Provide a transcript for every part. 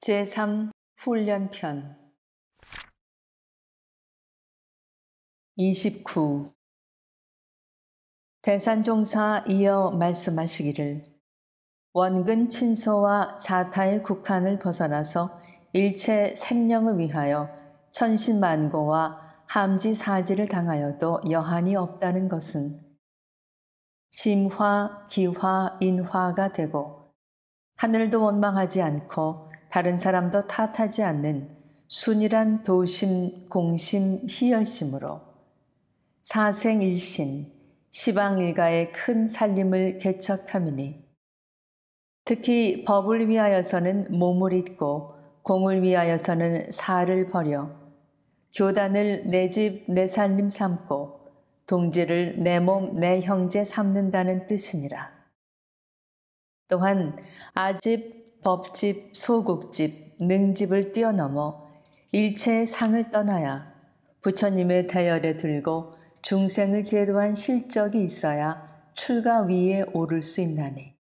제3 훈련편 29. 대산종사 이어 말씀하시기를 원근 친소와 자타의 국한을 벗어나서 일체 생명을 위하여 천신만고와 함지사지를 당하여도 여한이 없다는 것은 심화, 기화, 인화가 되고 하늘도 원망하지 않고 다른 사람도 탓하지 않는 순일한 도심, 공심, 희열심으로 사생일신, 시방일가의 큰 살림을 개척함이니 특히 법을 위하여서는 몸을 잇고 공을 위하여서는 살을 버려 교단을 내 집, 내 살림 삼고 동지를 내 몸, 내 형제 삼는다는 뜻이니라. 또한 아집, 법집, 소국집, 능집을 뛰어넘어 일체의 상을 떠나야 부처님의 대열에 들고 중생을 제도한 실적이 있어야 출가 위에 오를 수 있나니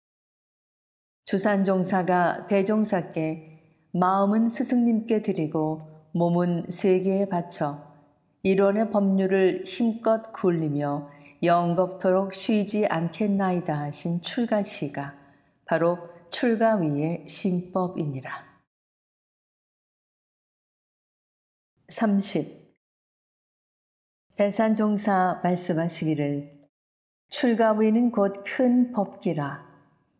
주산종사가 대종사께 마음은 스승님께 드리고 몸은 세계에 바쳐 일원의 법률을 힘껏 굴리며 영겁토록 쉬지 않겠나이다 하신 출가시가 바로 출가 위의 신법이니라. 30. 대산종사 말씀하시기를 출가 위는 곧 큰 법기라.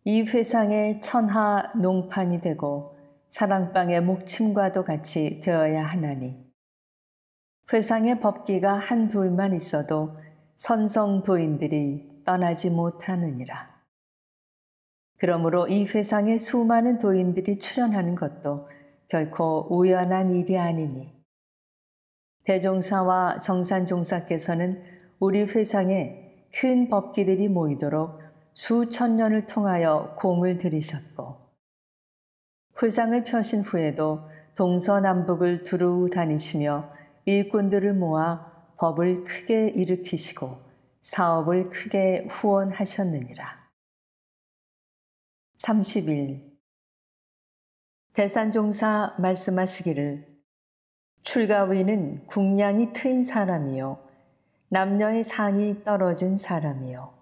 이 회상의 천하 농판이 되고 사랑방의 목침과도 같이 되어야 하나니 회상의 법기가 한둘만 있어도 선성도인들이 떠나지 못하느니라. 그러므로 이 회상에 수많은 도인들이 출연하는 것도 결코 우연한 일이 아니니 대종사와 정산종사께서는 우리 회상에 큰 법기들이 모이도록 수천 년을 통하여 공을 들이셨고 회상을 펴신 후에도 동서남북을 두루 다니시며 일꾼들을 모아 법을 크게 일으키시고 사업을 크게 후원하셨느니라. 31. 대산종사 말씀하시기를 출가위는 궁량이 트인 사람이요 남녀의 상이 떨어진 사람이요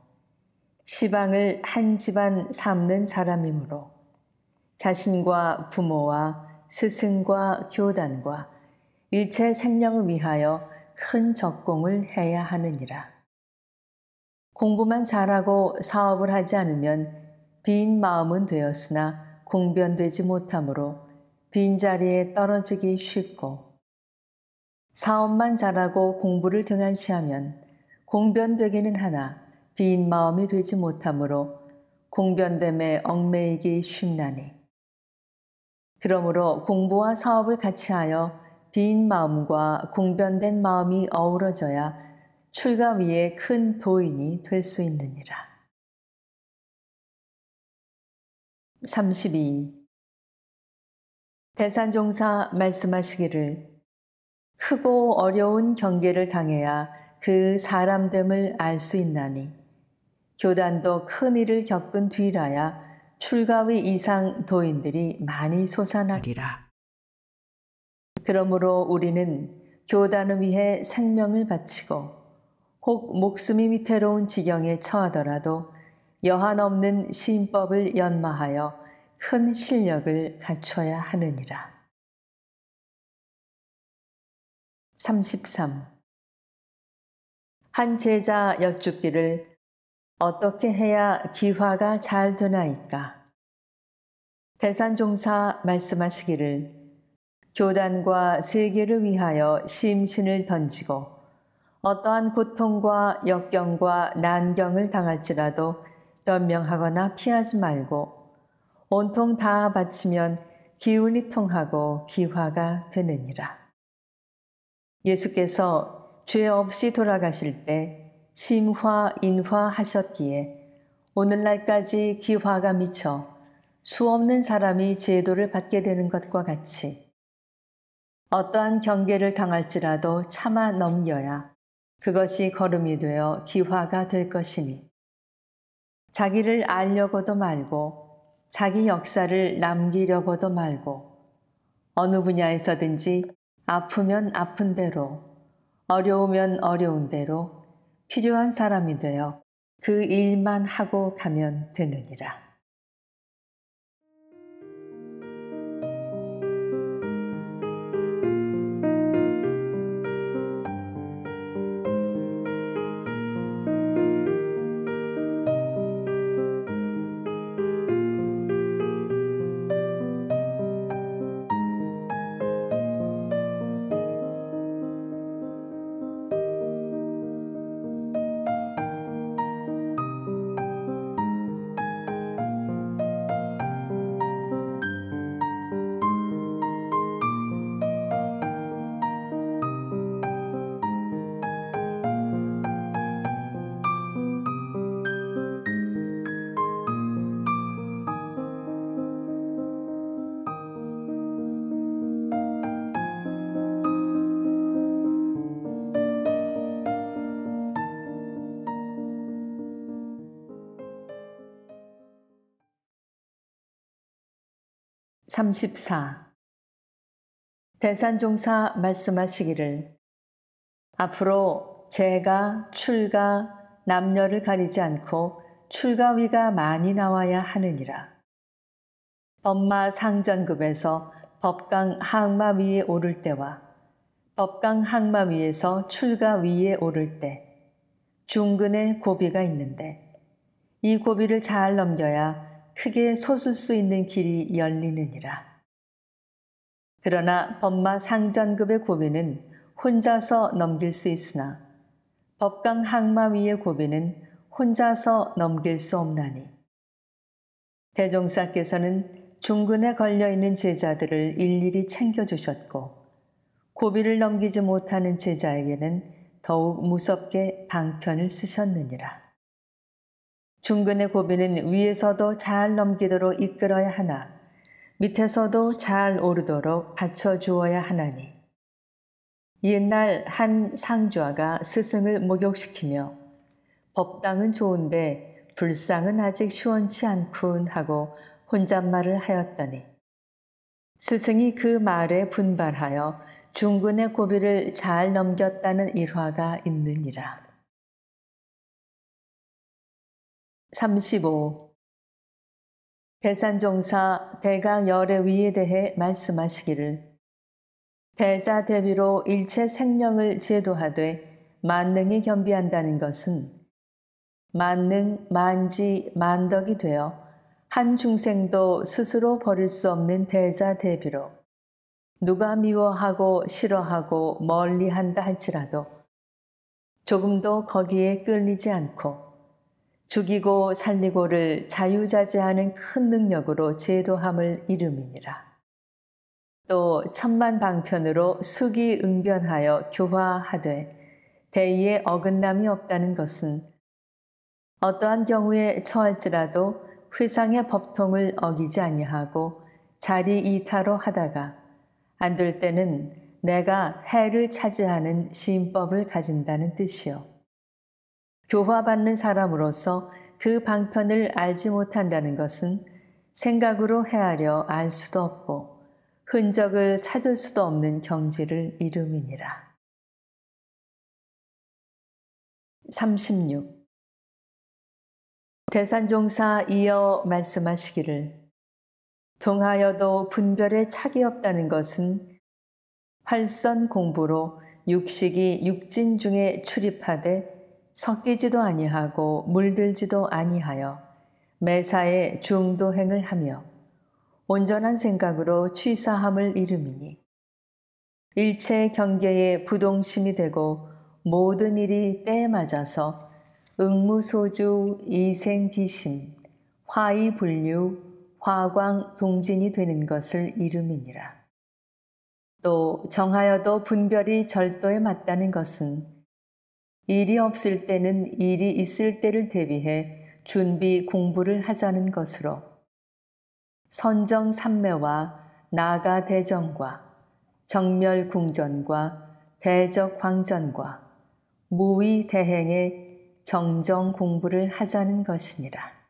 시방을 한 집안 삼는 사람이므로 자신과 부모와 스승과 교단과 일체 생명을 위하여 큰 적공을 해야 하느니라. 공부만 잘하고 사업을 하지 않으면 빈 마음은 되었으나 공변되지 못하므로 빈자리에 떨어지기 쉽고 사업만 잘하고 공부를 등한시하면 공변되기는 하나 빈 마음이 되지 못하므로 공변됨에 얽매이기 쉽나니 그러므로 공부와 사업을 같이 하여 빈 마음과 공변된 마음이 어우러져야 출가 위에 큰 도인이 될 수 있느니라. 32. 대산종사 말씀하시기를 크고 어려운 경계를 당해야 그 사람됨을 알 수 있나니 교단도 큰 일을 겪은 뒤라야 출가위 이상 도인들이 많이 솟아나리라. 그러므로 우리는 교단을 위해 생명을 바치고 혹 목숨이 위태로운 지경에 처하더라도 여한 없는 신법을 연마하여 큰 실력을 갖춰야 하느니라. 33. 한 제자 여쭙기를 어떻게 해야 기화가 잘 되나이까? 대산종사 말씀하시기를 교단과 세계를 위하여 심신을 던지고 어떠한 고통과 역경과 난경을 당할지라도 변명하거나 피하지 말고 온통 다 바치면 기운이 통하고 기화가 되느니라. 예수께서 죄 없이 돌아가실 때 심화, 인화 하셨기에 오늘날까지 기화가 미쳐 수없는 사람이 제도를 받게 되는 것과 같이 어떠한 경계를 당할지라도 참아 넘겨야 그것이 걸음이 되어 기화가 될 것이니 자기를 알려고도 말고 자기 역사를 남기려고도 말고 어느 분야에서든지 아프면 아픈 대로, 어려우면 어려운 대로 필요한 사람이 되어 그 일만 하고 가면 되느니라. (34) 대산종사 말씀하시기를 앞으로 재가, 출가, 남녀를 가리지 않고 출가위가 많이 나와야 하느니라. 법마 상전급에서 법강 항마위에 오를 때와 법강 항마위에서 출가위에 오를 때 중근의 고비가 있는데 이 고비를 잘 넘겨야 크게 솟을 수 있는 길이 열리느니라. 그러나 법마 상전급의 고비는 혼자서 넘길 수 있으나 법강 항마위의 고비는 혼자서 넘길 수 없나니 대종사께서는 중근에 걸려있는 제자들을 일일이 챙겨주셨고 고비를 넘기지 못하는 제자에게는 더욱 무섭게 방편을 쓰셨느니라. 중근의 고비는 위에서도 잘 넘기도록 이끌어야 하나 밑에서도 잘 오르도록 받쳐주어야 하나니 옛날 한 상주아가 스승을 목욕시키며 법당은 좋은데 불상은 아직 시원치 않군 하고 혼잣말을 하였더니 스승이 그 말에 분발하여 중근의 고비를 잘 넘겼다는 일화가 있느니라. 35. 대산종사 대강열애위에 대해 말씀하시기를 대자대비로 일체 생명을 제도하되 만능이 겸비한다는 것은 만능, 만지, 만덕이 되어 한 중생도 스스로 버릴 수 없는 대자대비로 누가 미워하고 싫어하고 멀리한다 할지라도 조금도 거기에 끌리지 않고 죽이고 살리고를 자유자재하는 큰 능력으로 제도함을 이름이니라. 또 천만방편으로 수기응변하여 교화하되 대의에 어긋남이 없다는 것은 어떠한 경우에 처할지라도 회상의 법통을 어기지 아니하고 자리 이타로 하다가 안 될 때는 내가 해를 차지하는 시인법을 가진다는 뜻이요. 교화받는 사람으로서 그 방편을 알지 못한다는 것은 생각으로 헤아려 알 수도 없고 흔적을 찾을 수도 없는 경지를 이름이니라. 36. 대산종사 이어 말씀하시기를 동하여도 분별에 착이 없다는 것은 활선 공부로 육식이 육진 중에 출입하되 섞이지도 아니하고 물들지도 아니하여 매사에 중도행을 하며 온전한 생각으로 취사함을 이름이니 일체 경계에 부동심이 되고 모든 일이 때에 맞아서 응무소주, 이생기심, 화이분류, 화광동진이 되는 것을 이름이니라. 또 정하여도 분별이 절도에 맞다는 것은 일이 없을 때는 일이 있을 때를 대비해 준비 공부를 하자는 것으로 선정삼매와 나가대정과 정멸궁전과 대적황전과 무위대행의 정정 공부를 하자는 것이니라.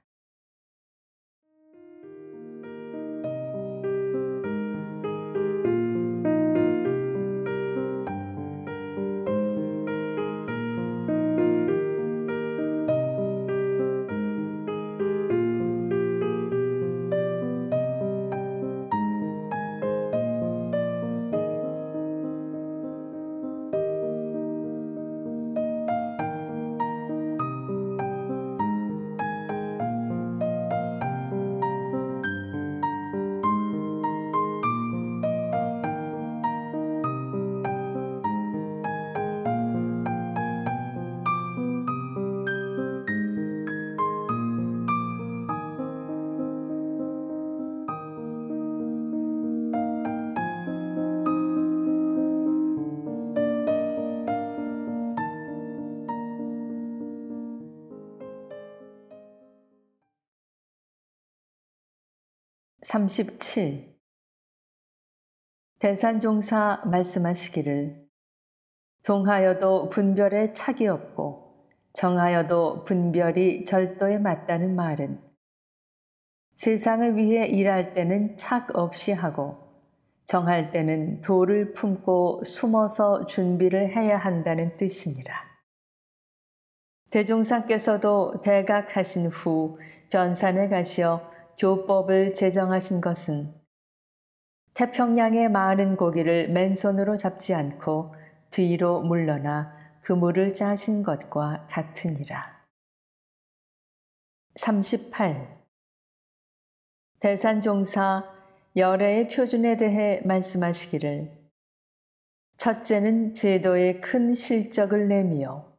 37. 대산종사 말씀하시기를 동하여도 분별에 착이 없고 정하여도 분별이 절도에 맞다는 말은 세상을 위해 일할 때는 착 없이 하고 정할 때는 도를 품고 숨어서 준비를 해야 한다는 뜻이니라. 대종사께서도 대각하신 후 변산에 가시어 교법을 제정하신 것은 태평양의 많은 고기를 맨손으로 잡지 않고 뒤로 물러나 그물을 짜신 것과 같으니라. 38. 대산종사 열애의 표준에 대해 말씀하시기를 첫째는 제도의 큰 실적을 내미요.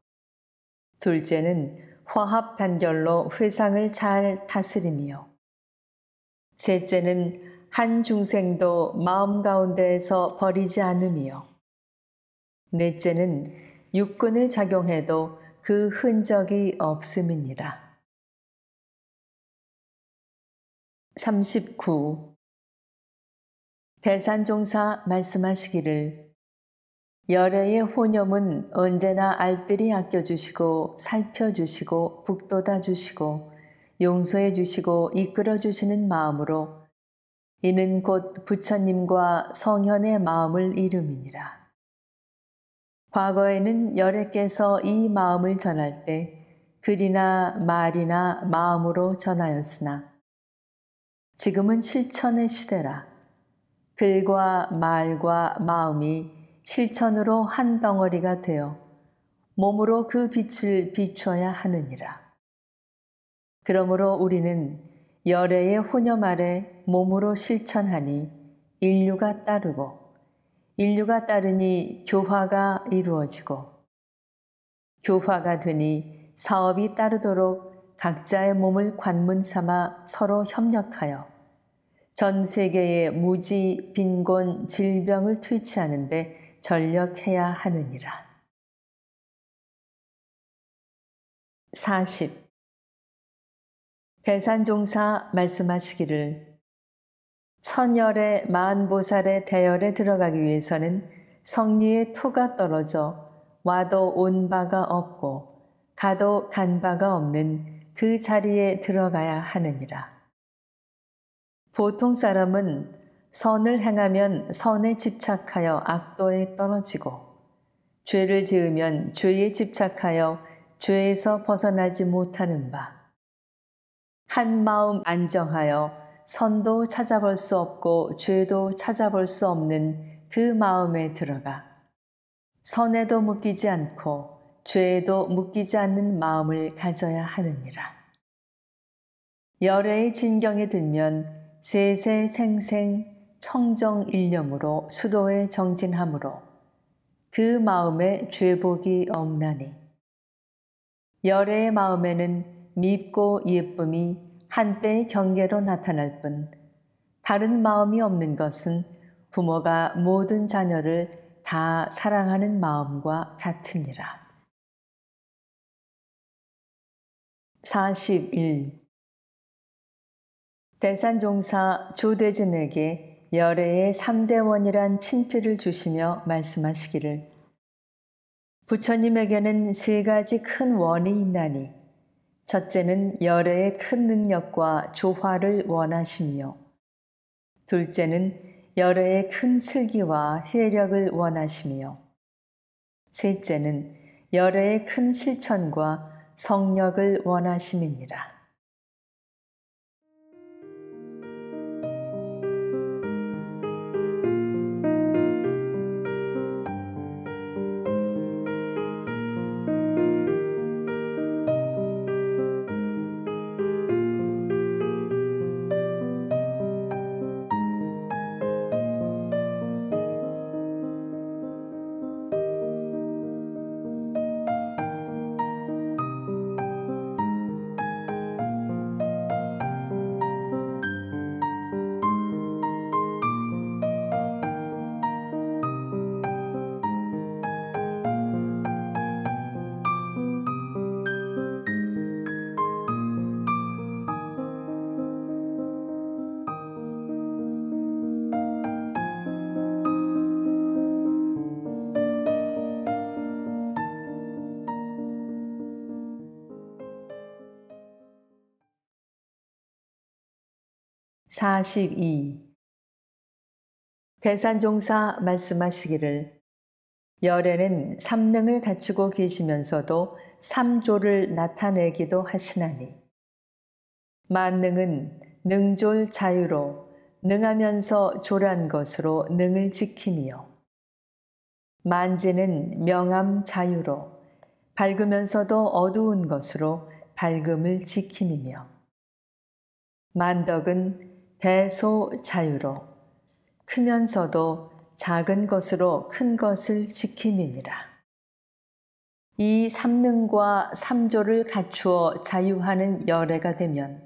둘째는 화합 단결로 회상을 잘 다스리며 셋째는 한 중생도 마음 가운데에서 버리지 않으며 넷째는 육근을 작용해도 그 흔적이 없음이니라. 39. 대산종사 말씀하시기를 열애의 혼염은 언제나 알뜰히 아껴주시고 살펴주시고 북돋아 주시고 용서해 주시고 이끌어 주시는 마음으로 이는 곧 부처님과 성현의 마음을 이름이니라. 과거에는 열애께서 이 마음을 전할 때 글이나 말이나 마음으로 전하였으나 지금은 실천의 시대라. 글과 말과 마음이 실천으로 한 덩어리가 되어 몸으로 그 빛을 비춰야 하느니라. 그러므로 우리는 열애의 혼염 아래 몸으로 실천하니 인류가 따르고 인류가 따르니 교화가 이루어지고 교화가 되니 사업이 따르도록 각자의 몸을 관문 삼아 서로 협력하여 전 세계의 무지, 빈곤, 질병을 퇴치하는 데 전력해야 하느니라. 40. 대산종사 말씀하시기를 천열의 만보살의 대열에 들어가기 위해서는 성리의 토가 떨어져 와도 온 바가 없고 가도 간 바가 없는 그 자리에 들어가야 하느니라. 보통 사람은 선을 행하면 선에 집착하여 악도에 떨어지고 죄를 지으면 죄에 집착하여 죄에서 벗어나지 못하는 바. 한 마음 안정하여 선도 찾아볼 수 없고 죄도 찾아볼 수 없는 그 마음에 들어가 선에도 묶이지 않고 죄에도 묶이지 않는 마음을 가져야 하느니라. 열애의 진경에 들면 세세생생 청정일념으로 수도에 정진함으로 그 마음에 죄복이 없나니 열애의 마음에는 밉고 예쁨이 한때의 경계로 나타날 뿐 다른 마음이 없는 것은 부모가 모든 자녀를 다 사랑하는 마음과 같으니라. 41. 대산종사 조대진에게 열애의 3대 원이란 친필을 주시며 말씀하시기를 부처님에게는 3가지 큰 원이 있나니 첫째는 열애의 큰 능력과 조화를 원하시며 둘째는 열애의 큰 슬기와 해력을 원하시며 셋째는 열애의 큰 실천과 성력을 원하심이니라. 42. 대산종사 말씀하시기를 열에는 삼능을 갖추고 계시면서도 삼조를 나타내기도 하시나니 만능은 능졸 자유로 능하면서 졸한 것으로 능을 지킴이요 만지는 명암 자유로 밝으면서도 어두운 것으로 밝음을 지킴이며 만덕은 대소 자유로 크면서도 작은 것으로 큰 것을 지킴이니라. 이 삼능과 삼조를 갖추어 자유하는 열애가 되면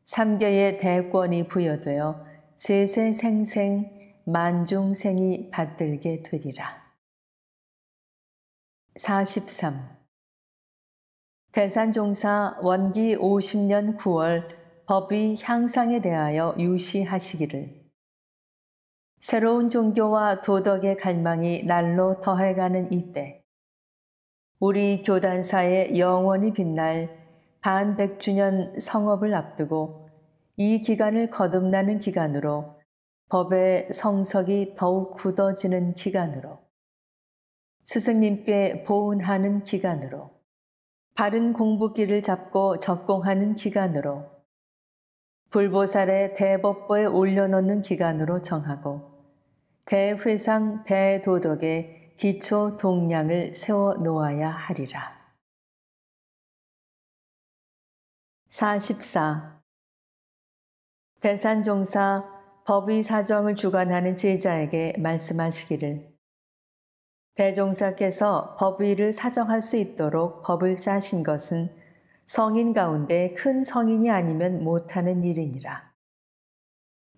삼계의 대권이 부여되어 세세생생 만중생이 받들게 되리라. 43. 대산종사 원기 50년 9월 법의 향상에 대하여 유시하시기를 새로운 종교와 도덕의 갈망이 날로 더해가는 이때 우리 교단사에 영원히 빛날 반100주년 성업을 앞두고 이 기간을 거듭나는 기간으로 법의 성석이 더욱 굳어지는 기간으로 스승님께 보은하는 기간으로 바른 공부길을 잡고 적공하는 기간으로 불보살의 대법보에 올려놓는 기간으로 정하고 대회상 대도덕의 기초 동량을 세워 놓아야 하리라. 44. 대산종사 법의 사정을 주관하는 제자에게 말씀하시기를 대종사께서 법의를 사정할 수 있도록 법을 짜신 것은 성인 가운데 큰 성인이 아니면 못하는 일이니라.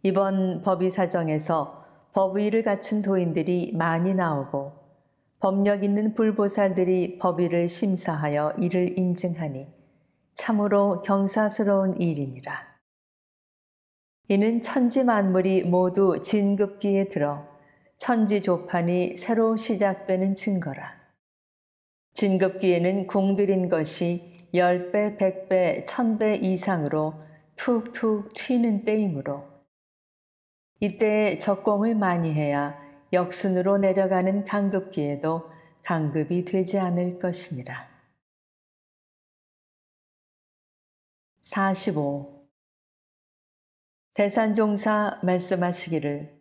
이번 법의 사정에서 법의를 갖춘 도인들이 많이 나오고 법력 있는 불보살들이 법의를 심사하여 이를 인증하니 참으로 경사스러운 일이니라. 이는 천지 만물이 모두 진급기에 들어 천지 조판이 새로 시작되는 증거라. 진급기에는 공들인 것이 10배, 100배, 1000배 이상으로 툭툭 튀는 때이므로 이때에 적공을 많이 해야 역순으로 내려가는 강급기에도 강급이 되지 않을 것이니라. 45. 대산종사 말씀하시기를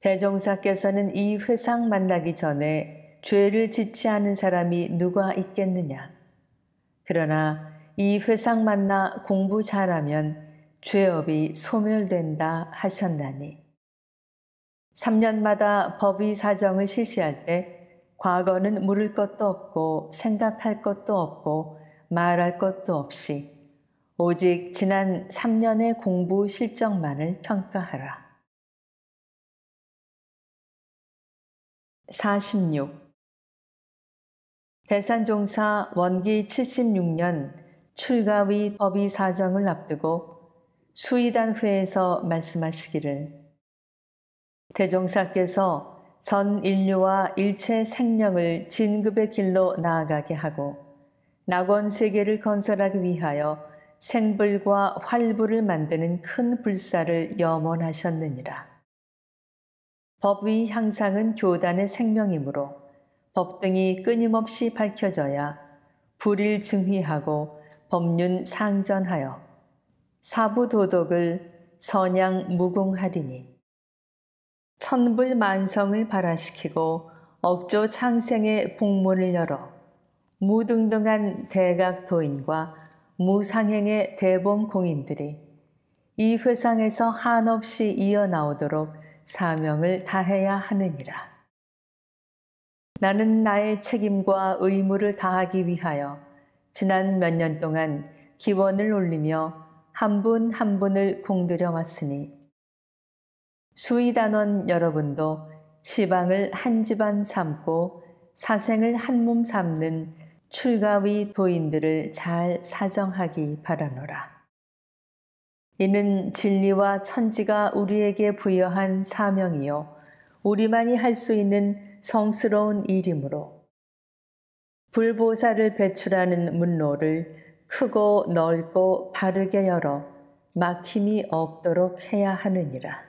대종사께서는 이 회상 만나기 전에 죄를 짓지 않은 사람이 누가 있겠느냐. 그러나 이 회상 만나 공부 잘하면 죄업이 소멸된다 하셨나니 3년마다 법의 사정을 실시할 때 과거는 물을 것도 없고 생각할 것도 없고 말할 것도 없이 오직 지난 3년의 공부 실적만을 평가하라. 46. 대산종사 원기 76년 출가위 법의 사정을 앞두고 수의단회에서 말씀하시기를 대종사께서 전 인류와 일체 생명을 진급의 길로 나아가게 하고 낙원 세계를 건설하기 위하여 생불과 활불을 만드는 큰 불사를 염원하셨느니라. 법의 향상은 교단의 생명이므로 법등이 끊임없이 밝혀져야 불일 증휘하고 법륜 상전하여 사부도덕을 선양 무궁하리니 천불만성을 발화시키고 억조 창생의 복문을 열어 무등등한 대각도인과 무상행의 대범공인들이 이 회상에서 한없이 이어나오도록 사명을 다해야 하느니라. 나는 나의 책임과 의무를 다하기 위하여 지난 몇 년 동안 기원을 올리며 한 분 한 분을 공들여 왔으니 수의단원 여러분도 시방을 한 집안 삼고 사생을 한 몸 삼는 출가위 도인들을 잘 사정하기 바라노라. 이는 진리와 천지가 우리에게 부여한 사명이요 우리만이 할 수 있는 성스러운 일이므로 불보살을 배출하는 문로를 크고 넓고 바르게 열어 막힘이 없도록 해야 하느니라.